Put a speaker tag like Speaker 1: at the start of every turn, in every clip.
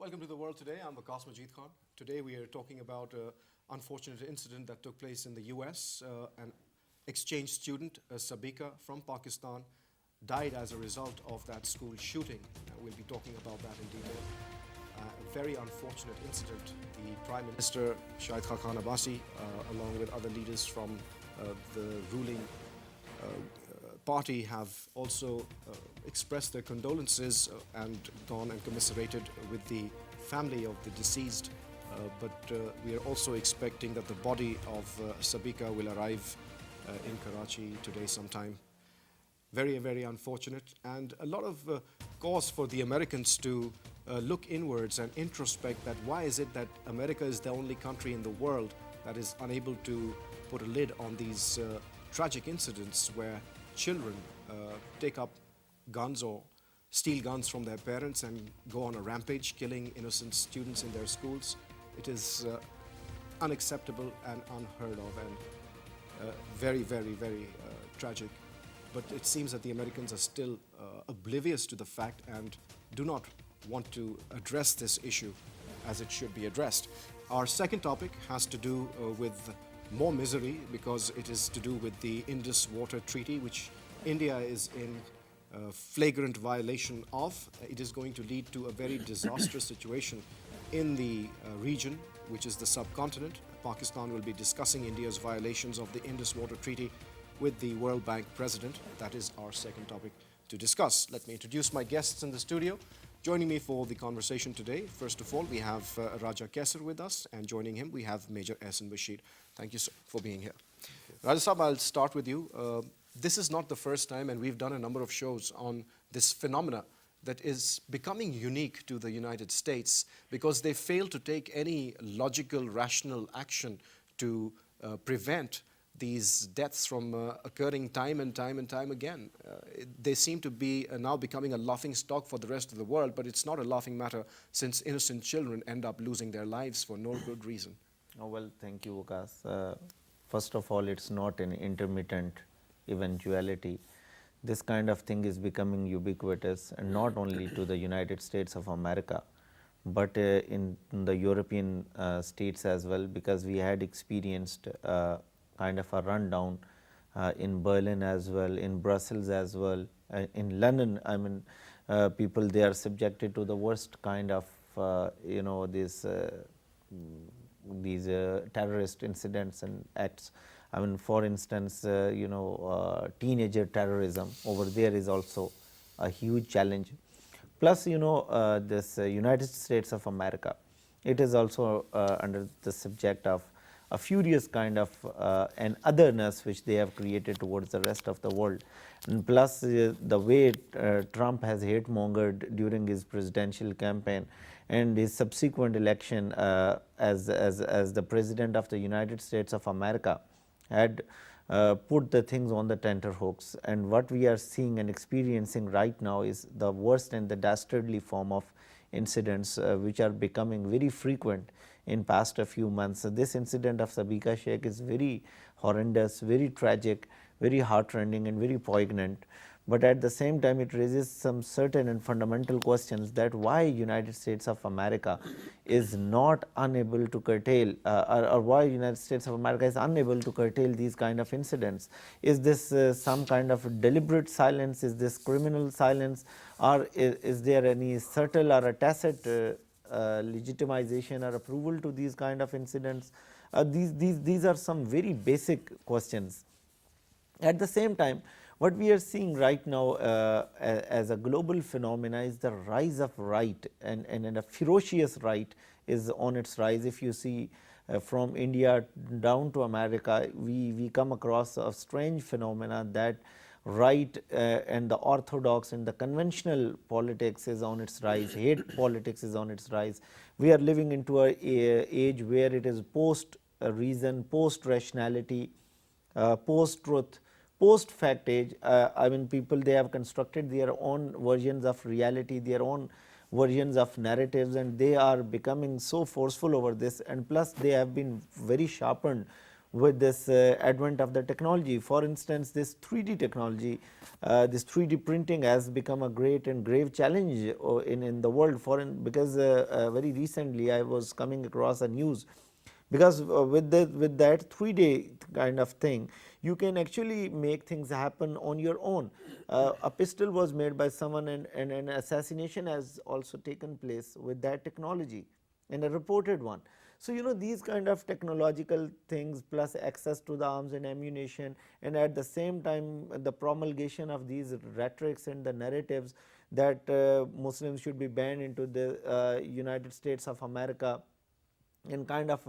Speaker 1: Welcome to The World Today. I'm Waqas Majeed Khan. Today we are talking about an unfortunate incident that took place in the US. An exchange student, Sabika from Pakistan, died as a result of that school shooting. We'll be talking about that in detail. A very unfortunate incident. The Prime Minister, Shahid Khaqan Abbasi, along with other leaders from the ruling party have also expressed their condolences and gone and commiserated with the family of the deceased. But we are also expecting that the body of Sabika will arrive in Karachi today sometime. Very, very unfortunate, and a lot of cause for the Americans to look inwards and introspect that why is it that America is the only country in the world that is unable to put a lid on these tragic incidents where children take up guns or steal guns from their parents and go on a rampage, killing innocent students in their schools. It is unacceptable and unheard of, and very, very, very tragic. But it seems that the Americans are still oblivious to the fact and do not want to address this issue as it should be addressed. Our second topic has to do with more misery, because it is to do with the Indus Water Treaty, which India is in flagrant violation of. It is going to lead to a very disastrous situation in the region, which is the subcontinent. Pakistan will be discussing India's violations of the Indus Water Treaty with the World Bank president. That is our second topic to discuss. Let me introduce my guests in the studio. Joining me for the conversation today, first of all, we have Raja Qaisar with us, and joining him we have Major Ahson Bashir. Thank you, sir, for being here. Raja Sahab, I'll start with you. This is not the first time, and we've done a number of shows on this phenomena that is becoming unique to the United States because they fail to take any logical, rational action to prevent these deaths from occurring time and time and time again. They seem to be now becoming a laughing stock for the rest of the world, but it's not a laughing matter since innocent children end up losing their lives for no good reason.
Speaker 2: Oh, well, thank you, Waqas. First of all, it's not an intermittent eventuality. This kind of thing is becoming ubiquitous, and not only to the United States of America, but in the European states as well, because we had experienced kind of a rundown in Berlin as well, in Brussels as well, in London. I mean, people, they are subjected to the worst kind of these terrorist incidents and acts. I mean, for instance, teenager terrorism over there is also a huge challenge. Plus, this United States of America, it is also under the subject of a furious kind of an otherness which they have created towards the rest of the world. And plus, the way Trump has hate-mongered during his presidential campaign and his subsequent election as the President of the United States of America had put the things on the tenterhooks. And what we are seeing and experiencing right now is the worst and the dastardly form of incidents which are becoming very frequent in past a few months. So this incident of Sabika Sheikh is very horrendous, very tragic, very heartrending and very poignant. But at the same time, it raises some certain and fundamental questions that why United States of America is not unable to curtail or why United States of America is unable to curtail these kind of incidents. Is this some kind of deliberate silence? Is this criminal silence? Or is there any subtle or a tacit legitimization or approval to these kind of incidents? These are some very basic questions. At the same time, what we are seeing right now as a global phenomena is the rise of right, and a ferocious right is on its rise. If you see from India down to America, we come across a strange phenomena that right and the orthodox and the conventional politics is on its rise, hate politics is on its rise. We are living into an age where it is post-reason, post-rationality, post-truth, post-fact age. I mean, people, they have constructed their own versions of reality, their own versions of narratives, and they are becoming so forceful over this. And plus, they have been very sharpened with this advent of the technology. For instance, this 3D technology, this 3D printing has become a great and grave challenge in the world. Because very recently I was coming across a news, because with that 3D kind of thing, you can actually make things happen on your own. A pistol was made by someone, and an assassination has also taken place with that technology, and a reported one. So, these kind of technological things, plus access to the arms and ammunition, and at the same time the promulgation of these rhetorics and the narratives that Muslims should be banned into the United States of America, and kind of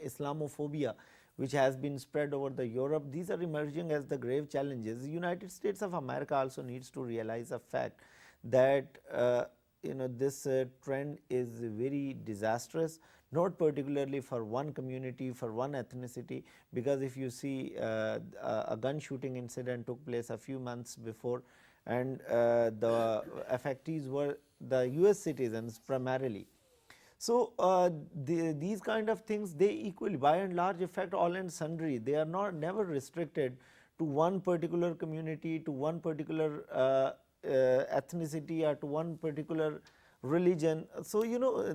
Speaker 2: Islamophobia which has been spread over the Europe. These are emerging as the grave challenges. The United States of America also needs to realize a fact that this trend is very disastrous, not particularly for one community, for one ethnicity, because if you see a gun shooting incident took place a few months before, and the affectees were the US citizens primarily. So, these kind of things, they equally by and large affect all and sundry. They are never restricted to one particular community, to one particular ethnicity, or to one particular religion. So,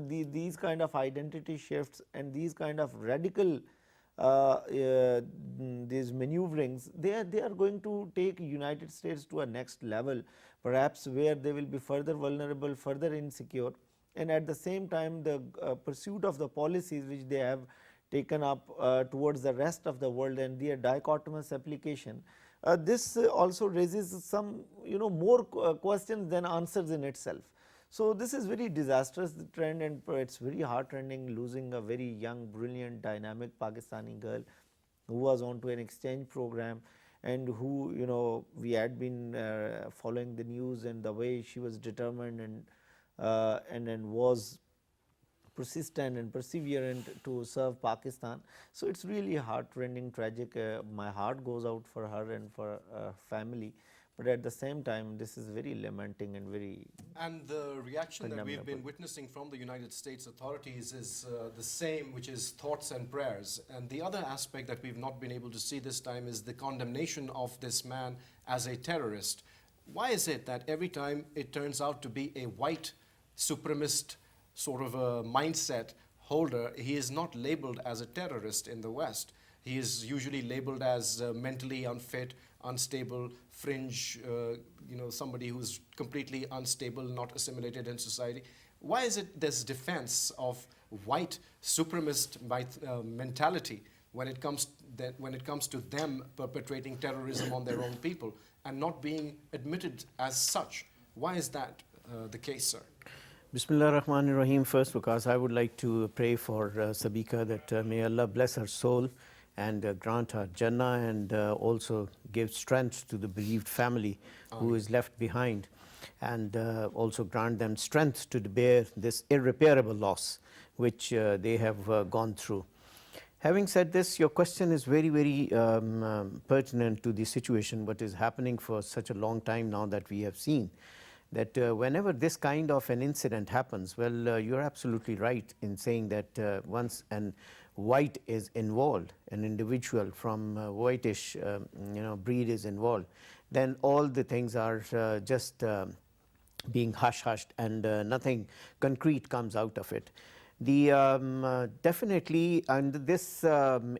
Speaker 2: these kind of identity shifts and these kind of radical these maneuverings, they are going to take United States to a next level, perhaps where they will be further vulnerable, further insecure, and at the same time the pursuit of the policies which they have taken up towards the rest of the world and their dichotomous application. This also raises some more questions than answers in itself. So, this is very disastrous trend, and it is very heartrending losing a very young, brilliant, dynamic Pakistani girl who was on to an exchange program, and who we had been following the news, and the way she was determined and was persistent and perseverant to serve Pakistan. So, it is really heartrending, tragic. My heart goes out for her and for her family, but at the same time this is very lamenting and very.
Speaker 1: And the reaction that we've been witnessing from the United States authorities is the same, which is thoughts and prayers. And the other aspect that we've not been able to see this time is the condemnation of this man as a terrorist. Why is it that every time it turns out to be a white supremacist sort of a mindset holder, he is not labeled as a terrorist in the West? He is usually labeled as mentally unfit, unstable, fringe, somebody who's completely unstable, not assimilated in society. Why is it this defense of white supremacist mentality when it comes to them perpetrating terrorism on their own people and not being admitted as such? Why is that the case, sir?
Speaker 3: Bismillah ar-Rahman ar-Rahim. First, because I would like to pray for Sabika that may Allah bless her soul and grant her Jannah, and also give strength to the bereaved family who is left behind, and also grant them strength to bear this irreparable loss which they have gone through. Having said this, your question is very, very pertinent to the situation, what is happening for such a long time now that we have seen. That whenever this kind of an incident happens, well, you're absolutely right in saying that once an white is involved, an individual from whitish breed is involved, then all the things are just being hush-hushed, and nothing concrete comes out of it. The definitely, and this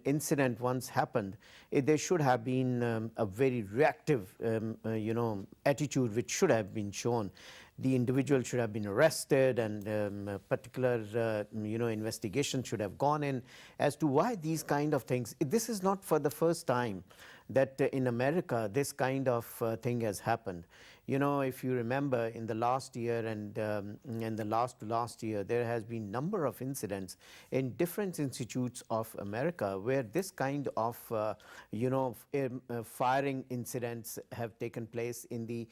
Speaker 3: incident once happened, there should have been a very reactive attitude which should have been shown. The individual should have been arrested, and a particular investigation should have gone in as to why these kind of things. This is not for the first time that in America this kind of thing has happened. If you remember, in the last year and in the last year, there has been number of incidents in different institutes of America where this kind of firing incidents have taken place in the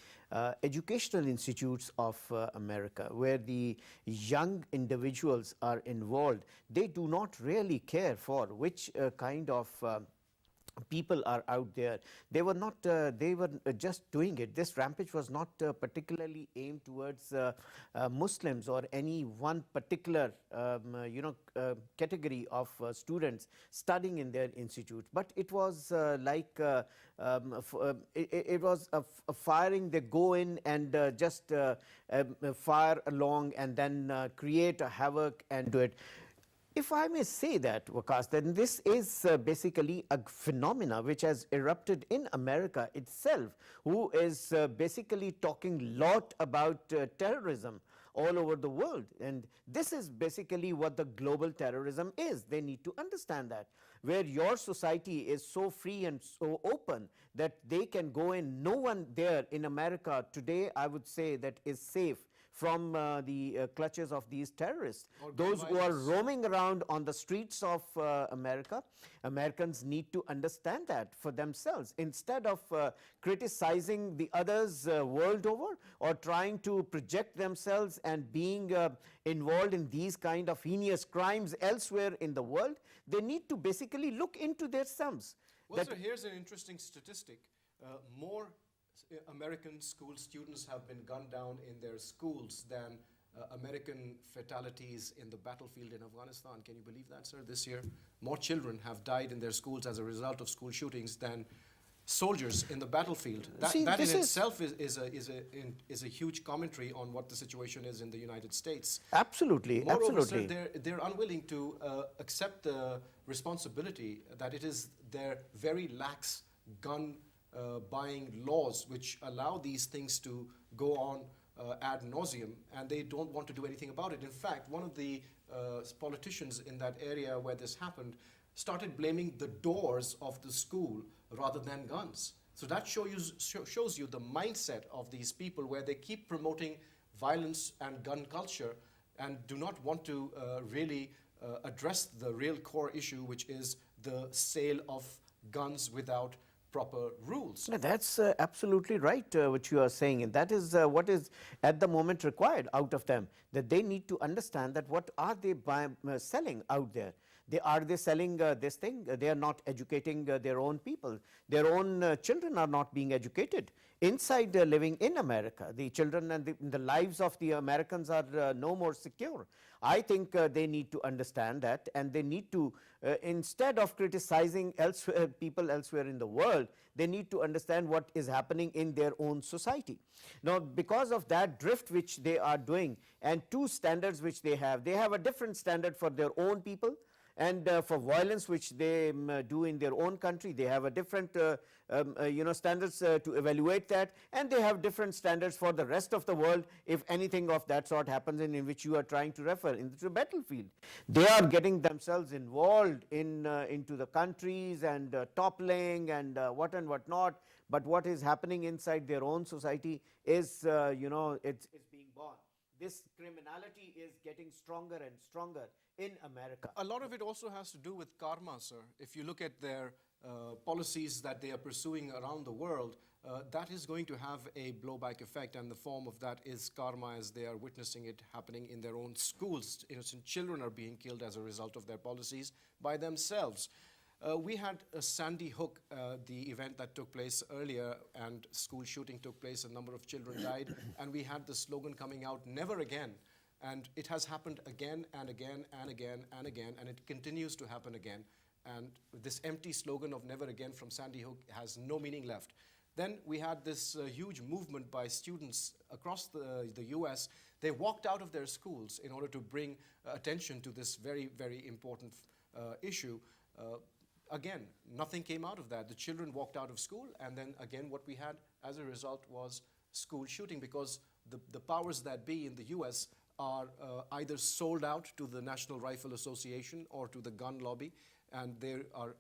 Speaker 3: educational institutes of America, where the young individuals are involved. They do not really care for which kind of people are out there. They were not, they were just doing it. This rampage was not particularly aimed towards Muslims or any one particular, category of students studying in their institute. But it was it was a firing. They go in and just fire along and then create a havoc and do it. If I may say that, Waqas, then this is basically a phenomena which has erupted in America itself, who is basically talking a lot about terrorism all over the world. And this is basically what the global terrorism is. They need to understand that. Where your society is so free and so open that they can go in, no one there in America today, I would say, that is safe from the clutches of these terrorists. Those who are roaming around on the streets of America, Americans need to understand that for themselves. Instead of criticizing the others world over or trying to project themselves and being involved in these kind of heinous crimes elsewhere in the world, they need to basically look into themselves.
Speaker 1: Well, sir, here's an interesting statistic. More American school students have been gunned down in their schools than American fatalities in the battlefield in Afghanistan. Can you believe that, sir? This year, more children have died in their schools as a result of school shootings than soldiers in the battlefield. That in itself is a huge commentary on what the situation is in the United States.
Speaker 3: Absolutely,
Speaker 1: Moreover,
Speaker 3: absolutely.
Speaker 1: sir, they're unwilling to accept the responsibility that it is their very lax gun buying laws which allow these things to go on ad nauseum, and they don't want to do anything about it. In fact, one of the politicians in that area where this happened started blaming the doors of the school rather than guns. So that shows you the mindset of these people, where they keep promoting violence and gun culture and do not want to really address the real core issue, which is the sale of guns without proper rules.
Speaker 3: No, that's absolutely right, what you are saying, and that is what is at the moment required out of them, that they need to understand that what are they selling out there. Are they selling this thing? They are not educating their own people. Their own children are not being educated inside living in America. The children and the lives of the Americans are no more secure. I think they need to understand that, and they need to, instead of criticizing people elsewhere in the world, they need to understand what is happening in their own society. Now, because of that drift which they are doing, and two standards which they have a different standard for their own people, and for violence which they do in their own country, they have a different standards to evaluate that, and they have different standards for the rest of the world if anything of that sort happens in which you are trying to refer into the battlefield. They are getting themselves involved in into the countries and toppling and what not, but what is happening inside their own society is it's being born. This criminality is getting stronger and stronger in America.
Speaker 1: A lot of it also has to do with karma, sir. If you look at their policies that they are pursuing around the world, that is going to have a blowback effect, and the form of that is karma, as they are witnessing it happening in their own schools. Innocent children are being killed as a result of their policies by themselves. We had Sandy Hook, the event that took place earlier, and school shooting took place, a number of children died, and we had the slogan coming out, "Never again." And it has happened again and again and again and again, and it continues to happen again. And this empty slogan of "never again" from Sandy Hook has no meaning left. Then we had this huge movement by students across the US. They walked out of their schools in order to bring attention to this very, very important issue. Again, nothing came out of that. The children walked out of school, and then again what we had as a result was school shooting, because the powers that be in the US are either sold out to the National Rifle Association or to the gun lobby, and they are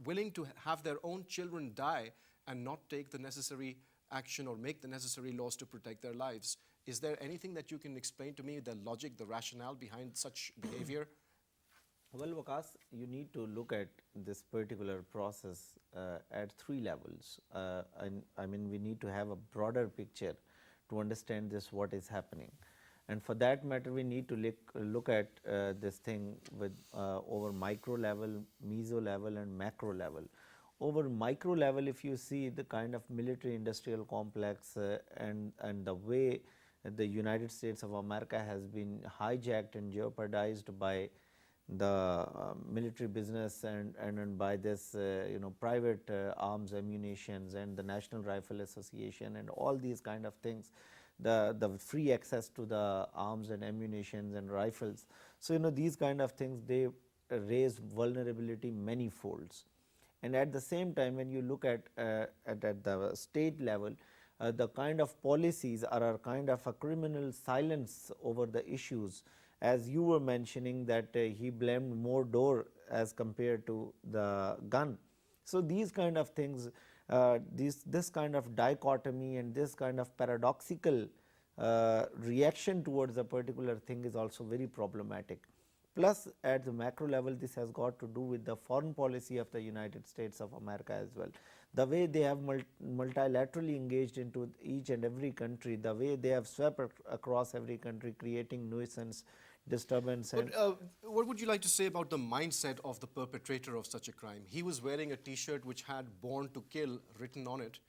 Speaker 1: willing to have their own children die and not take the necessary action or make the necessary laws to protect their lives. Is there anything that you can explain to me, the logic, the rationale behind such behavior?
Speaker 2: Well, Waqas, you need to look at this particular process at three levels. I mean, we need to have a broader picture to understand this, what is happening. And for that matter, we need to look at this thing with over micro level, meso level, and macro level. over micro level, if you see the kind of military industrial complex and the way the United States of America has been hijacked and jeopardized by the military business and by this private arms ammunitions and the National Rifle Association and all these kind of things, the free access to the arms and ammunitions and rifles. So these kind of things, they raise vulnerability many folds. And at the same time, when you look at the state level, the kind of policies are a kind of a criminal silence over the issues, as you were mentioning that he blamed more door as compared to the gun. So these kind of things, this kind of dichotomy and this kind of paradoxical reaction towards a particular thing is also very problematic. Plus at the macro level, this has got to do with the foreign policy of the United States of America as well. The way they have multilaterally engaged into each and every country, the way they have swept across every country, creating nuisance, disturbance.
Speaker 1: But what would you like to say about the mindset of the perpetrator of such a crime? He was wearing a T-shirt which had "Born to Kill" written on it,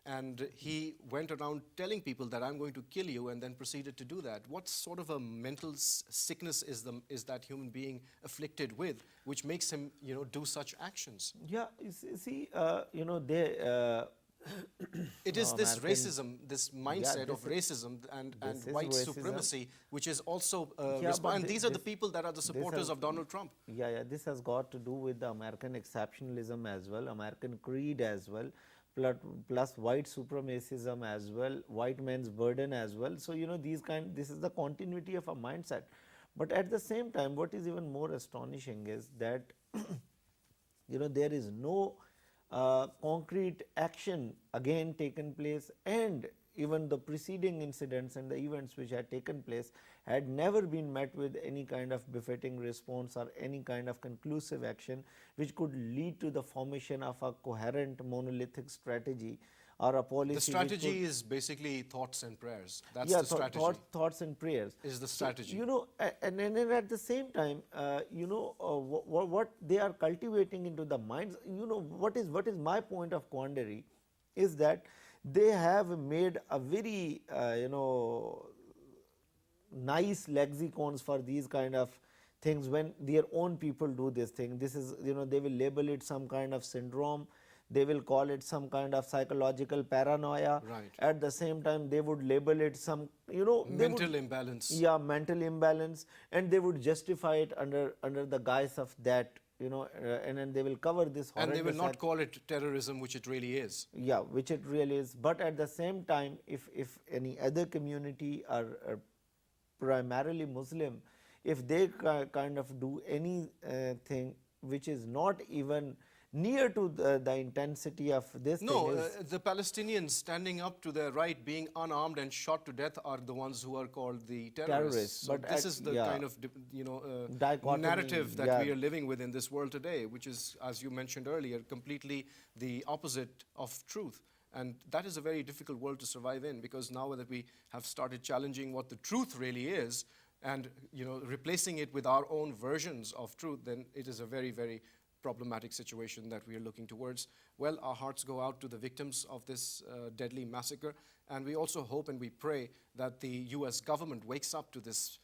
Speaker 1: and he went around telling people that I'm going to kill you, and then proceeded to do that. What sort of a mental sickness is that human being afflicted with, which makes him, do such actions?
Speaker 2: Yeah, see, they.
Speaker 1: It is this
Speaker 2: American,
Speaker 1: racism, this mindset of racism and white
Speaker 2: racism.
Speaker 1: supremacy, which is also
Speaker 2: but
Speaker 1: these are the people that are the supporters of Donald Trump.
Speaker 2: Yeah, this has got to do with the American exceptionalism as well, American creed as well, plus white supremacism as well, white man's burden as well. So this is the continuity of a mindset. But at the same time, what is even more astonishing is that there is no concrete action again taken place, and even the preceding incidents and the events which had taken place had never been met with any kind of befitting response or any kind of conclusive action which could lead to the formation of a coherent monolithic strategy or a policy.
Speaker 1: The strategy is basically thoughts and prayers. That's the strategy.
Speaker 2: Thoughts and prayers
Speaker 1: is the strategy.
Speaker 2: So, and at the same time, what they are cultivating into the minds. What is my point of quandary is that they have made a very nice lexicons for these kind of things when their own people do this thing. This is they will label it some kind of syndrome. They will call it some kind of psychological paranoia.
Speaker 1: Right.
Speaker 2: At the same time, they would label it some,
Speaker 1: mental imbalance.
Speaker 2: Yeah, mental imbalance, and they would justify it under the guise of that, and then they will cover this.
Speaker 1: And they will not call it terrorism, which it really is.
Speaker 2: Yeah, which it really is. But at the same time, if any other community are primarily Muslim, if they kind of do anything which is not even near to the intensity of this
Speaker 1: No,
Speaker 2: thing
Speaker 1: the Palestinians standing up to their right, being unarmed and shot to death, are the ones who are called the terrorists. So
Speaker 2: but
Speaker 1: this is the kind of
Speaker 2: dichotomy,
Speaker 1: narrative that we are living with in this world today, which is, as you mentioned earlier, completely the opposite of truth. And that is a very difficult world to survive in, because now that we have started challenging what the truth really is and replacing it with our own versions of truth, then it is a very, very problematic situation that we are looking towards. Well, our hearts go out to the victims of this deadly massacre, and we also hope and we pray that the US government wakes up to this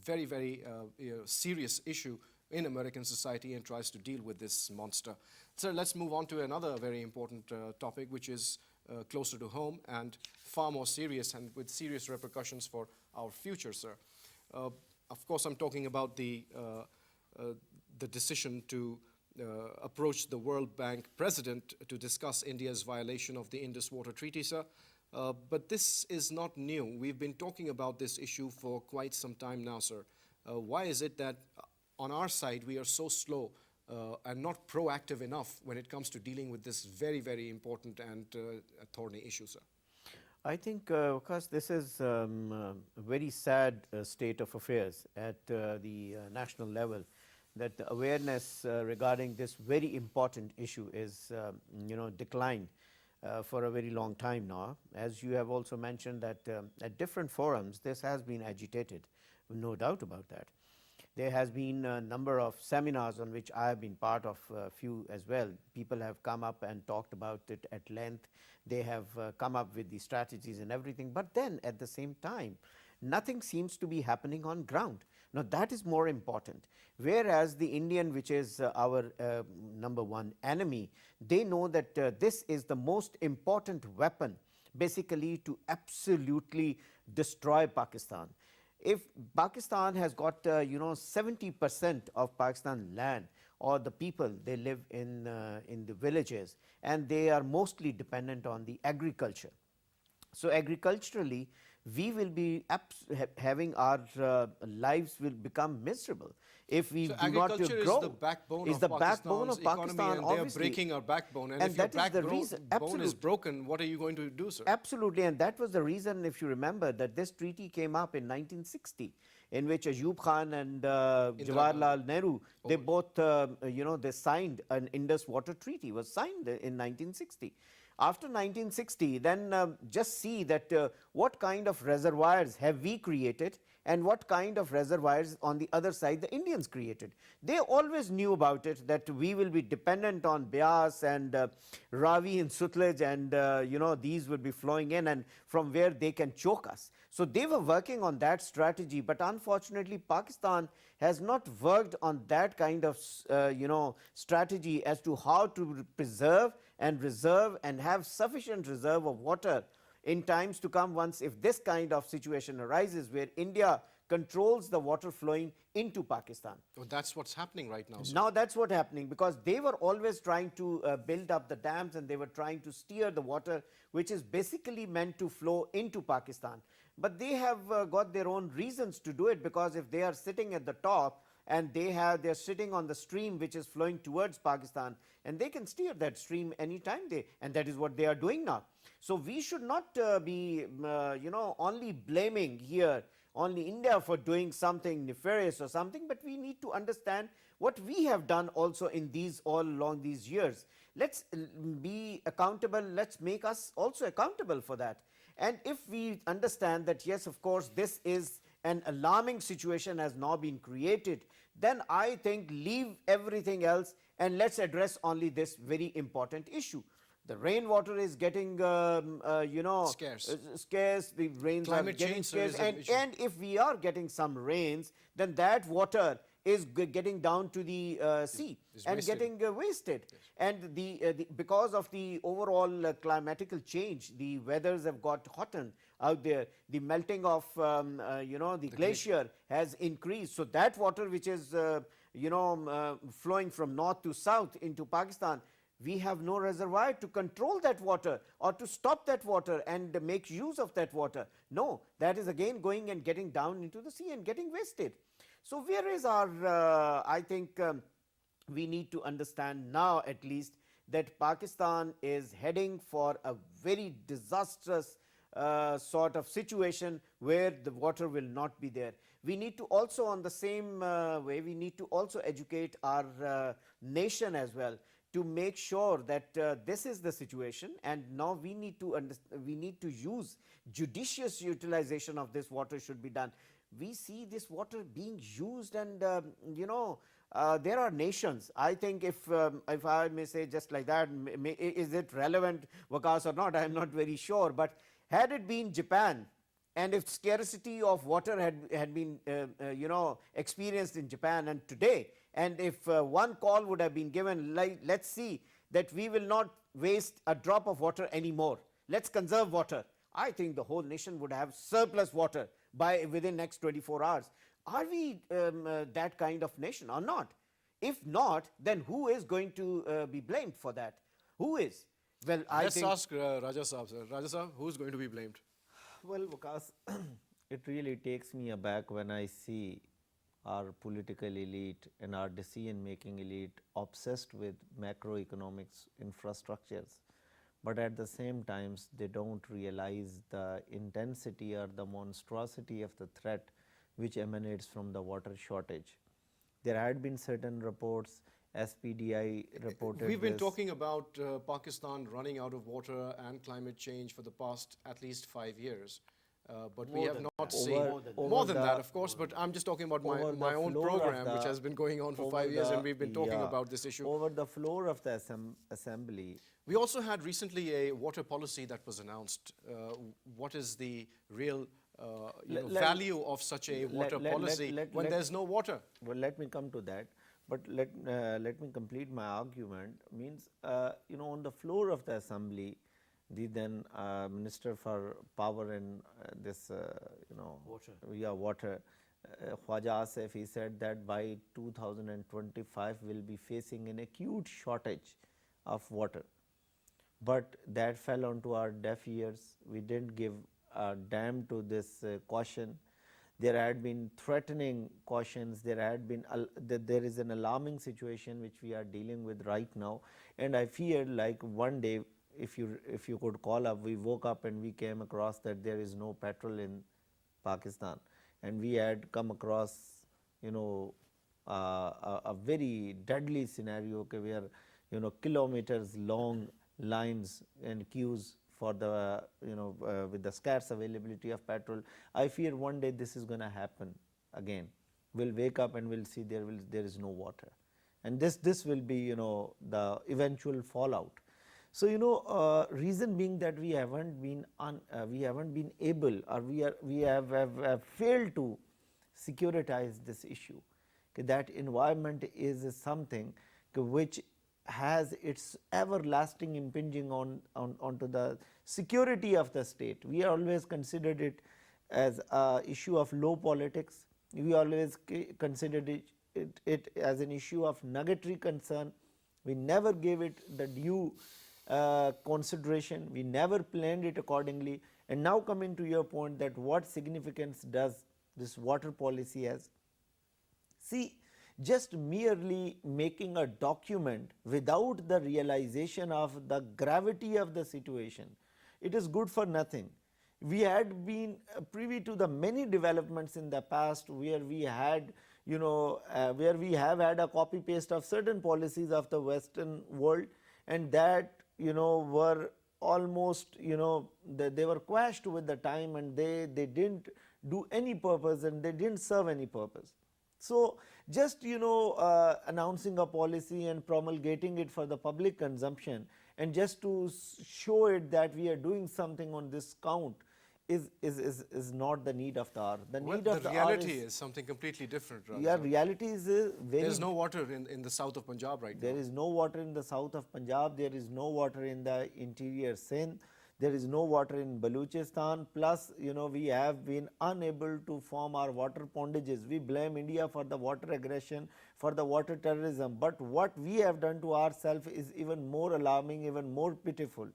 Speaker 1: very, very serious issue in American society and tries to deal with this monster. So let's move on to another very important topic, which is closer to home and far more serious, and with serious repercussions for our future, sir. Of course, I'm talking about the decision to approach the World Bank president to discuss India's violation of the Indus Water Treaty, sir. But this is not new. We've been talking about this issue for quite some time now, sir. Why is it that on our side we are so slow and not proactive enough when it comes to dealing with this very, very important and thorny issue, sir?
Speaker 3: I think, Waqas, this is a very sad state of affairs at the national level, that the awareness regarding this very important issue is, declined for a very long time now. As you have also mentioned that at different forums, this has been agitated, no doubt about that. There has been a number of seminars on which I have been part of a few as well. People have come up and talked about it at length. They have come up with the strategies and everything. But then at the same time, nothing seems to be happening on ground. Now that is more important. Whereas the Indian, which is our number one enemy, they know that this is the most important weapon basically to absolutely destroy Pakistan. If Pakistan has got 70% of Pakistan land, or the people, they live in the villages, and they are mostly dependent on the agriculture. So agriculturally, we will be having our lives will become miserable if we
Speaker 1: So
Speaker 3: do not grow.
Speaker 1: agriculture is the backbone of Pakistan's economy, and they are breaking our backbone. And if your
Speaker 3: that is the reason.
Speaker 1: backbone is broken, what are you going to do, sir?
Speaker 3: Absolutely, and that was the reason, if you remember, that this treaty came up in 1960, in which Ayub Khan and Jawaharlal Nehru, they both, they signed an Indus Water Treaty, was signed in 1960. After 1960, then just see that what kind of reservoirs have we created and what kind of reservoirs on the other side the Indians created. They always knew about it, that we will be dependent on Beas and Ravi and Sutlej, and these will be flowing in, and from where they can choke us. So they were working on that strategy, but unfortunately Pakistan has not worked on that kind of strategy as to how to preserve and reserve and have sufficient reserve of water in times to come, once if this kind of situation arises where India controls the water flowing into Pakistan.
Speaker 1: Well, that's what's happening right now, sir.
Speaker 3: Now that's what's happening, because they were always trying to build up the dams, and they were trying to steer the water which is basically meant to flow into Pakistan. But they have got their own reasons to do it, because if they are sitting at the top and they're sitting on the stream which is flowing towards Pakistan, and they can steer that stream anytime and that is what they are doing now. So we should not be only blaming here only India for doing something nefarious or something, but we need to understand what we have done also in these all along these years. Let's be accountable, let's make us also accountable for that. And if we understand that yes, of course, this is an alarming situation has now been created, then I think leave everything else and let's address only this very important issue. The rainwater is getting, scarce. The rains are getting scarce, and if we are getting some rains, then that water is getting down to the sea and wasted. Getting wasted. Yes. And because of the overall climatical change, the weathers have got hotter out there. The melting of the glacier has increased. So that water which is flowing from north to south into Pakistan, we have no reservoir to control that water or to stop that water and make use of that water. No, that is again going and getting down into the sea and getting wasted. So where is our, I think we need to understand now at least that Pakistan is heading for a very disastrous sort of situation where the water will not be there. We need to also, on the same way, we need to also educate our nation as well, to make sure that this is the situation, and now we need to use judicious utilization of this water should be done. We see this water being used, and there are nations. I think if I may say just like that, is it relevant, Waqas, or not? I am not very sure. But had it been Japan, and if scarcity of water had been experienced in Japan and today, and if one call would have been given, like, let's see that we will not waste a drop of water anymore, let's conserve water, I think the whole nation would have surplus water by within next 24 hours. Are we that kind of nation or not? If not, then who is going to be blamed for that? Who is? Well,
Speaker 1: let's ask Raja Saab, sir. Raja Saab, who's going to be blamed?
Speaker 2: Well, Waqas, it really takes me aback when I see our political elite and our decision-making elite obsessed with macroeconomics infrastructures, but at the same times they don't realize the intensity or the monstrosity of the threat which emanates from the water shortage. There had been certain reports, SPDI reported
Speaker 1: We've been
Speaker 2: this.
Speaker 1: talking about Pakistan running out of water and climate change for the past at least 5 years. but
Speaker 3: More
Speaker 1: we have
Speaker 3: than
Speaker 1: not
Speaker 3: that.
Speaker 1: seen more than that, of course. But I'm just talking about my own program, which has been going on for 5 years, and we've been talking about this issue.
Speaker 2: Over the floor of the assembly.
Speaker 1: We also had recently a water policy that was announced. What is the real value of such a water policy when there's no water?
Speaker 2: Well, let me come to that. But let me complete my argument. Means, on the floor of the assembly, the then Minister for Power and water, Khwaja Asif, he said that by 2025 we'll be facing an acute shortage of water. But that fell onto our deaf ears. We didn't give a damn to this caution. There had been threatening cautions. There is an alarming situation which we are dealing with right now, and I fear like one day, if you could call up, we woke up and we came across that there is no petrol in Pakistan, and we had come across a very deadly scenario where kilometers long lines and queues for the with the scarce availability of petrol. I fear one day this is going to happen again. We'll wake up and we'll see there is no water, and this will be the eventual fallout. So reason being that we haven't been able, or we have failed to securitize this issue. That environment is something which has its everlasting impinging onto the security of the state. We always considered it as a issue of low politics. We always considered it as an issue of nugatory concern. We never gave it the due consideration. We never planned it accordingly. And now coming to your point, that what significance does this water policy has? See, just merely making a document without the realization of the gravity of the situation, it is good for nothing. We had been privy to the many developments in the past where we had where we have had a copy paste of certain policies of the Western world, and that were almost they were quashed with the time, and they didn't do any purpose, and they didn't serve any purpose. So just announcing a policy and promulgating it for the public consumption, and just to show it that we are doing something on this count is not the need of the hour. The need of the
Speaker 1: reality is something completely different.
Speaker 2: Yeah, reality is very.
Speaker 1: There's no water in the south of Punjab right now.
Speaker 2: There is no water in the south of Punjab. There is no water in the interior Sindh. There is no water in Baluchistan. Plus, we have been unable to form our water pondages. We blame India for the water aggression, for the water terrorism. But what we have done to ourselves is even more alarming, even more pitiful.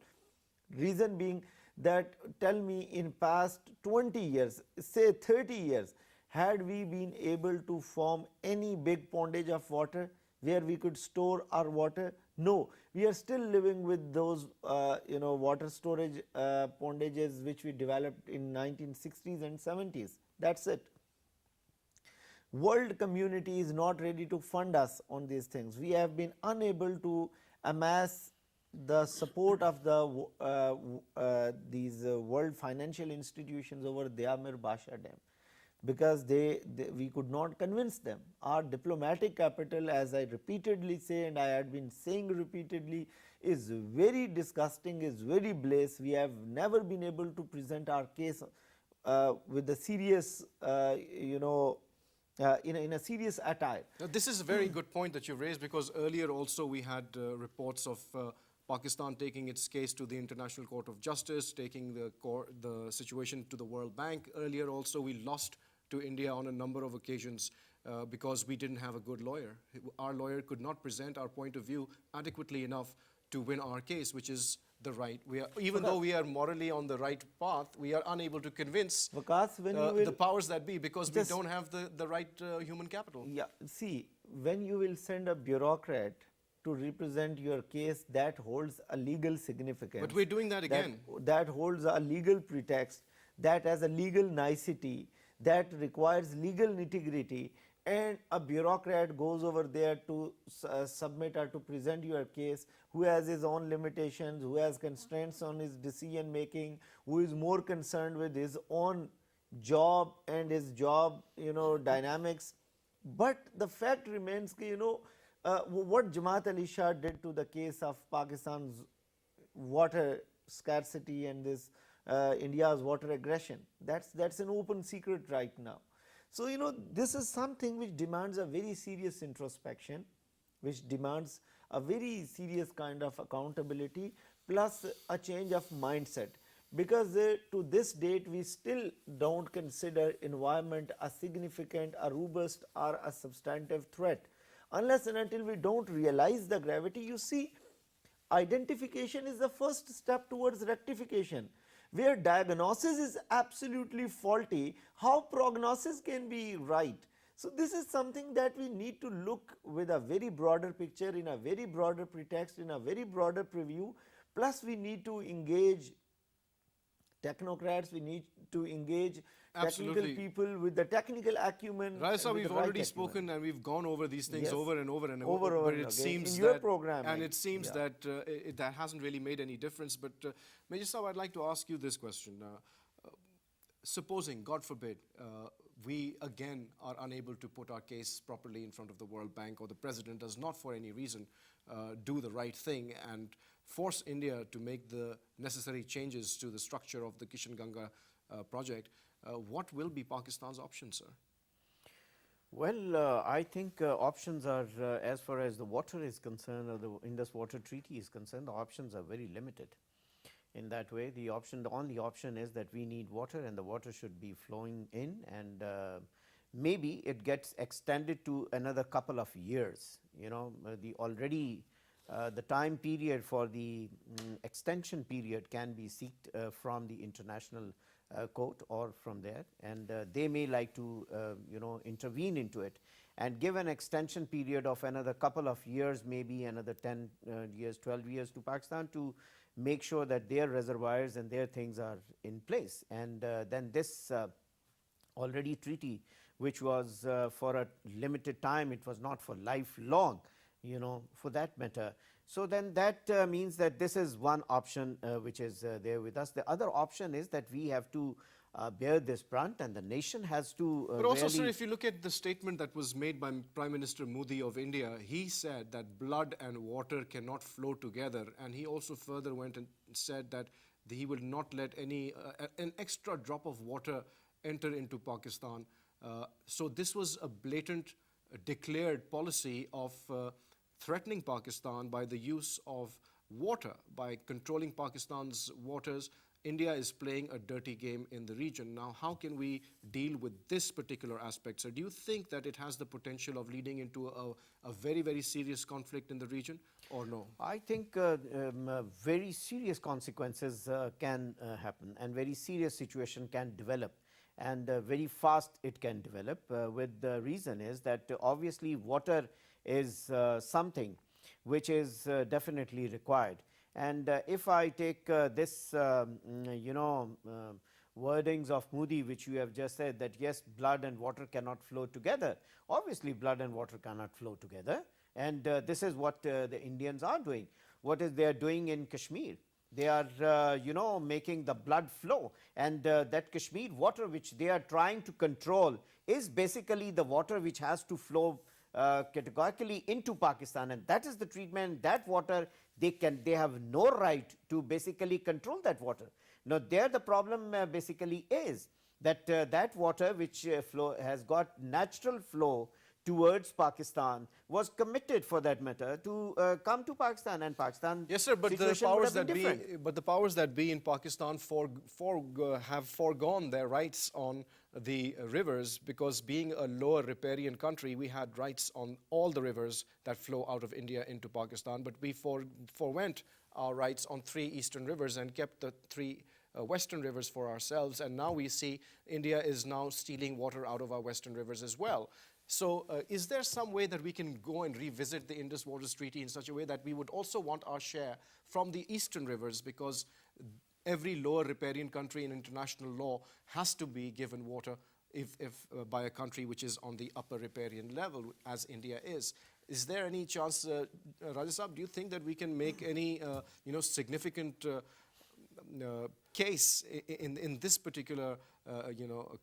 Speaker 2: Reason being that, tell me, in past 20 years, say 30 years, had we been able to form any big pondage of water where we could store our water? No, we are still living with those water storage pondages which we developed in 1960s and 70s. That's it. World community is not ready to fund us on these things. We have been unable to amass the support of the these world financial institutions over the Amir Basha Dam, because we could not convince them. Our diplomatic capital, as I repeatedly say, and I had been saying repeatedly, is very disgusting, is very base. We have never been able to present our case with the serious, in a serious attire.
Speaker 1: Now, this is a very good point that you raised, because earlier also we had reports of Pakistan taking its case to the International Court of Justice, taking the situation to the World Bank. Earlier also we lost to India on a number of occasions because we didn't have a good lawyer. Our lawyer could not present our point of view adequately enough to win our case, which is the right. Even though we are morally on the right path, we are unable to convince
Speaker 2: Waqas,
Speaker 1: the powers that be, because we don't have the right human capital.
Speaker 2: Yeah, see, when you will send a bureaucrat to represent your case, that holds a legal significance.
Speaker 1: But we're doing that again.
Speaker 2: That holds a legal pretext, that has a legal nicety, that requires legal nitty-gritty, and a bureaucrat goes over there to submit or to present your case, who has his own limitations, who has constraints on his decision making, who is more concerned with his own job and his job, dynamics. But the fact remains, what Jamaat Ali Shah did to the case of Pakistan's water scarcity and this India's water aggression, that's an open secret right now. So, this is something which demands a very serious introspection, which demands a very serious kind of accountability, plus a change of mindset, because to this date we still don't consider environment a significant, a robust or a substantive threat. Unless and until we don't realize the gravity, you see, identification is the first step towards rectification. Where diagnosis is absolutely faulty, how prognosis can be right? So, this is something that we need to look with a very broader picture, in a very broader pretext, in a very broader preview. Plus, we need to engage technocrats, we need to engage technical people with the technical acumen.
Speaker 1: Raisa, we've already spoken and we've gone over these things over and over and over, but it seems
Speaker 2: in your program,
Speaker 1: and it seems that that hasn't really made any difference. But Majeed Sahab, I'd like to ask you this question. Supposing, God forbid, we again are unable to put our case properly in front of the World Bank, or the President does not for any reason do the right thing and force India to make the necessary changes to the structure of the Kishan Ganga project, what will be Pakistan's option, sir?
Speaker 3: Well, I think options are, as far as the water is concerned, or the Indus Water Treaty is concerned, the options are very limited. In that way, the only option is that we need water, and the water should be flowing in, and maybe it gets extended to another couple of years. The time period for the extension period can be sought from the international court or from there, and they may like to intervene into it and give an extension period of another couple of years, maybe another 10 years, 12 years to Pakistan, to make sure that their reservoirs and their things are in place. And then this already treaty, which was for a limited time, it was not for lifelong, for that matter. So then that means that this is one option which is there with us. The other option is that we have to bear this brunt, and the nation has to
Speaker 1: But also, sir, if you look at the statement that was made by Prime Minister Modi of India, he said that blood and water cannot flow together, and he also further went and said that he will not let an extra drop of water enter into Pakistan. So this was a blatant, declared policy of threatening Pakistan by the use of water, by controlling Pakistan's waters. India is playing a dirty game in the region. Now, how can we deal with this particular aspect? So do you think that it has the potential of leading into a very, very serious conflict in the region, or no?
Speaker 3: I think very serious consequences can happen, and very serious situation can develop, and very fast it can develop. With the reason is that obviously water is something which is definitely required. And if I take this, wordings of Modi, which you have just said, that yes, blood and water cannot flow together. Obviously, blood and water cannot flow together. And this is what the Indians are doing. What is they are doing in Kashmir? They are, making the blood flow. And that Kashmir water, which they are trying to control, is basically the water which has to flow categorically into Pakistan, and that is the treatment. That water, they have no right to basically control that water. Now, there the problem basically is that that water which has got natural flow towards Pakistan was committed, for that matter, to come to Pakistan, and Pakistan.
Speaker 1: Yes, sir, but the powers that be in Pakistan have foregone their rights on the rivers, because being a lower riparian country, we had rights on all the rivers that flow out of India into Pakistan, but we forwent our rights on 3 eastern rivers and kept the 3 western rivers for ourselves. And now we see India is now stealing water out of our western rivers as well. So is there some way that we can go and revisit the Indus Waters Treaty in such a way that we would also want our share from the eastern rivers, because every lower riparian country in international law has to be given water if by a country which is on the upper riparian level, as India is. Is there any chance, Raja Saab, do you think that we can make any significant case in this particular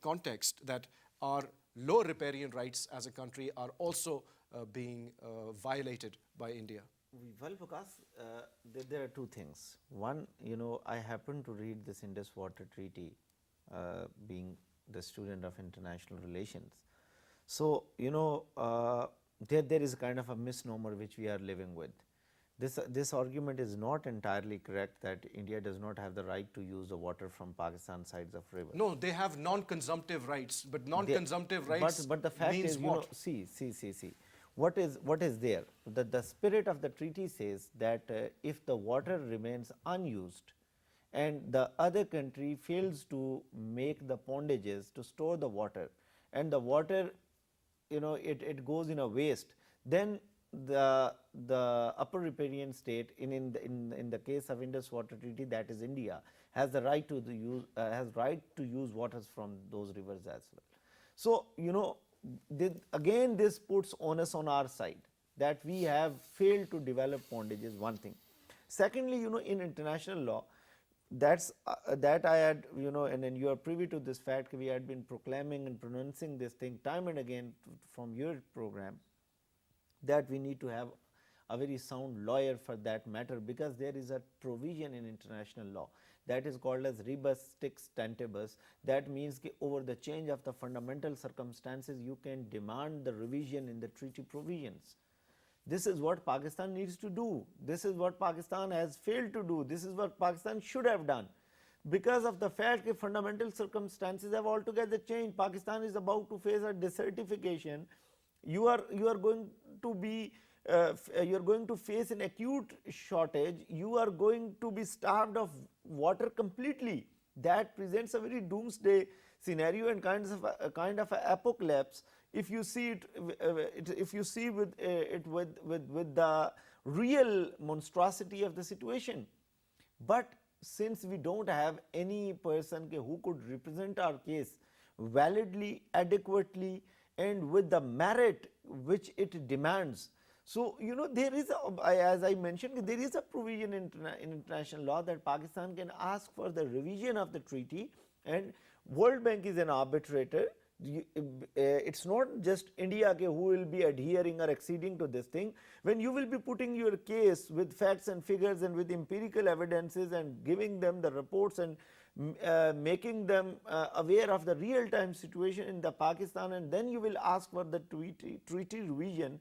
Speaker 1: context that our low riparian rights as a country are also being violated by India?
Speaker 2: Well, Waqas, there are two things. One, I happened to read this Indus Water Treaty, being the student of international relations. So, there is a kind of a misnomer which we are living with. This argument is not entirely correct that India does not have the right to use the water from Pakistan sides of river.
Speaker 1: No, they have non-consumptive rights, but non-consumptive rights
Speaker 2: but the fact
Speaker 1: means
Speaker 2: is,
Speaker 1: what?
Speaker 2: See. What is there? The spirit of the treaty says that if the water remains unused and the other country fails to make the pondages to store the water, and the water, it goes in a waste, then the upper riparian state in the case of Indus Water Treaty, that is India, has the right to use waters from those rivers as well. So, again this puts onus on our side that we have failed to develop pondages, one thing. Secondly, in international law, that I had, and then you are privy to this fact, we had been proclaiming and pronouncing this thing time and again from your program, that we need to have a very sound lawyer for that matter, because there is a provision in international law that is called as rebus sic stantibus. That means that over the change of the fundamental circumstances, you can demand the revision in the treaty provisions. This is what Pakistan needs to do. This is what Pakistan has failed to do. This is what Pakistan should have done. Because of the fact that fundamental circumstances have altogether changed, Pakistan is about to face a desertification. You are going to be you are going to face an acute shortage. You are going to be starved of water completely. That presents a very doomsday scenario and kind of a apocalypse. If you see if you see with the real monstrosity of the situation. But since we don't have any person who could represent our case validly, adequately, and with the merit which it demands. So, there is, as I mentioned, there is a provision in international law that Pakistan can ask for the revision of the treaty, and World Bank is an arbitrator. It's not just India who will be adhering or acceding to this thing. When you will be putting your case with facts and figures and with empirical evidences and giving them the reports and making them aware of the real-time situation in the Pakistan, and then you will ask for the treaty revision,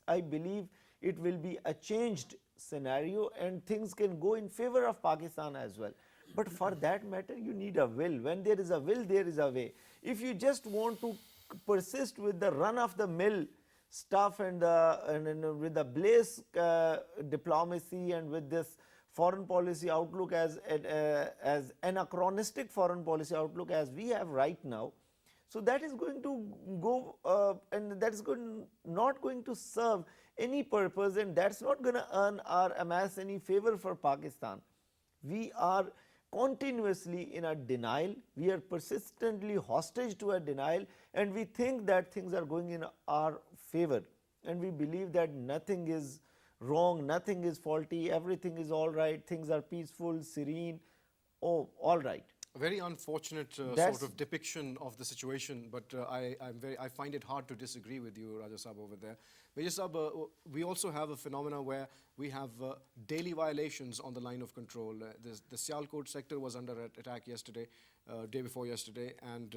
Speaker 2: I believe it will be a changed scenario and things can go in favor of Pakistan as well. But for that matter, you need a will. When there is a will, there is a way. If you just want to persist with the run-of-the-mill stuff and with the blaze diplomacy and with this foreign policy outlook as anachronistic foreign policy outlook as we have right now, so that is going to go and that is not going to serve any purpose, and that is not going to earn or amass any favor for Pakistan. We are continuously in a denial, we are persistently hostage to a denial, and we think that things are going in our favor, and we believe that nothing is wrong, nothing is faulty, everything is all right, things are peaceful, serene, all right.
Speaker 1: A very unfortunate sort of depiction of the situation, but I find it hard to disagree with you, Raja Saab, over there. Majid Saab, we also have a phenomena where we have daily violations on the line of control. The Sialkot sector was under attack yesterday, day before yesterday, and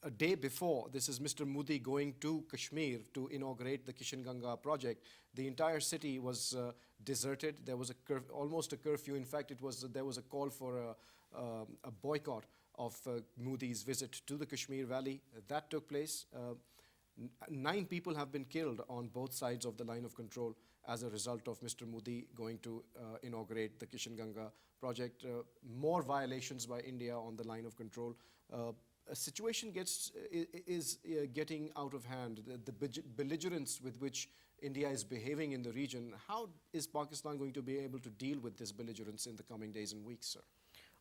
Speaker 1: a day before, this is Mr. Modi going to Kashmir to inaugurate the Kishan Ganga project. The entire city was deserted. There was almost a curfew. In fact, there was a call for a boycott of Modi's visit to the Kashmir Valley. That took place. 9 people have been killed on both sides of the line of control as a result of Mr. Modi going to inaugurate the Kishan Ganga project. More violations by India on the line of control. A situation is getting out of hand. The belligerence with which India is behaving in the region, how is Pakistan going to be able to deal with this belligerence in the coming days and weeks, sir?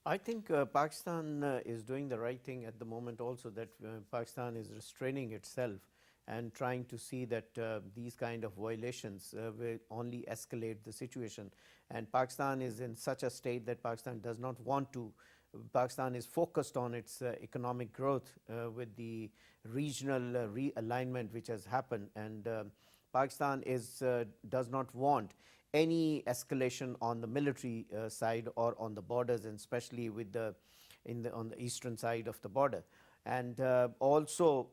Speaker 3: I think Pakistan is doing the right thing at the moment also, that Pakistan is restraining itself and trying to see that these kind of violations will only escalate the situation. And Pakistan is in such a state that Pakistan does not want to. Pakistan is focused on its economic growth with the regional realignment which has happened, and Pakistan does not want any escalation on the military side or on the borders, and especially with on the eastern side of the border, and also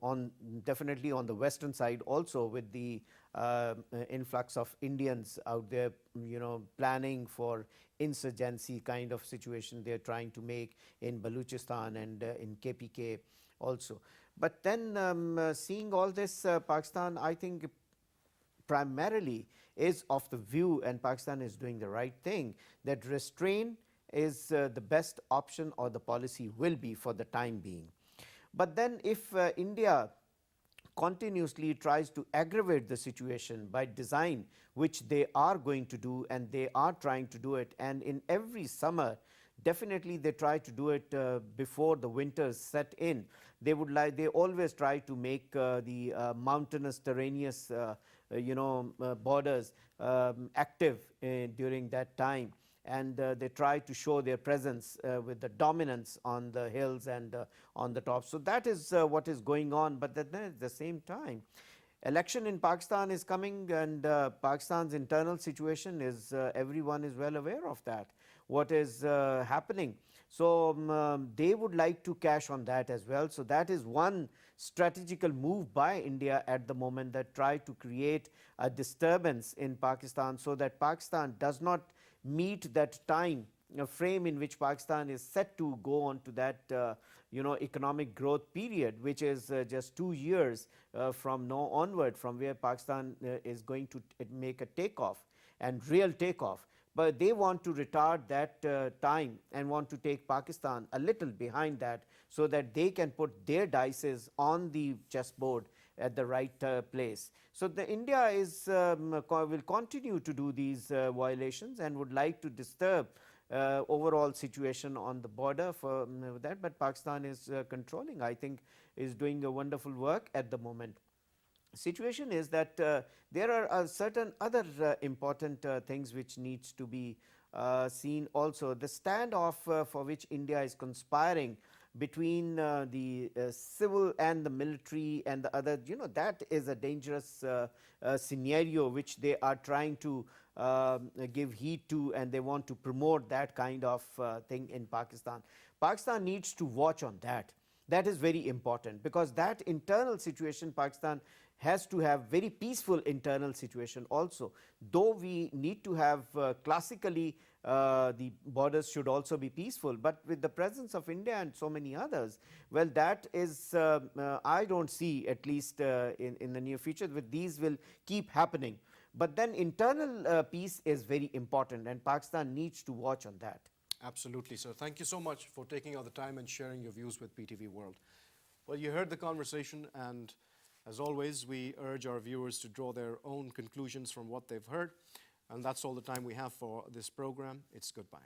Speaker 3: definitely on the western side also, with the influx of Indians out there, planning for insurgency kind of situation they're trying to make in Baluchistan and in KPK also. But then seeing all this, Pakistan, I think, primarily is of the view, and Pakistan is doing the right thing, that restraint is the best option, or the policy will be for the time being. But then if India continuously tries to aggravate the situation by design, which they are going to do, and they are trying to do it, and in every summer definitely they try to do it before the winters set in. They always try to make the mountainous, terraneous borders active during that time, and they try to show their presence with the dominance on the hills and on the top. So that is what is going on. But then at the same time, election in Pakistan is coming, and Pakistan's internal situation is, everyone is well aware of that, what is happening. So they would like to cash on that as well. So that is one strategical move by India at the moment, that try to create a disturbance in Pakistan, so that Pakistan does not meet that time frame in which Pakistan is set to go on to that economic growth period, which is just 2 years from now onward, from where Pakistan is going to make a takeoff and real takeoff. But they want to retard that time and want to take Pakistan a little behind that, so that they can put their dices on the chessboard at the right place. So the India will continue to do these violations and would like to disturb overall situation on the border for that. But Pakistan is controlling, I think, is doing a wonderful work at the moment. Situation is that there are certain other important things which needs to be seen also. The standoff for which India is conspiring between the civil and the military and the other, that is a dangerous scenario which they are trying to give heed to, and they want to promote that kind of thing in Pakistan. Pakistan needs to watch on that. That is very important, because that internal situation, Pakistan has to have very peaceful internal situation also. Though we need to have classically the borders should also be peaceful, but with the presence of India and so many others, well, that is I don't see, at least in the near future, that these will keep happening. But then internal peace is very important, and Pakistan needs to watch on that.
Speaker 1: Absolutely, sir. Thank you so much for taking out the time and sharing your views with PTV World. Well, you heard the conversation, and as always, we urge our viewers to draw their own conclusions from what they've heard. And that's all the time we have for this program. It's goodbye.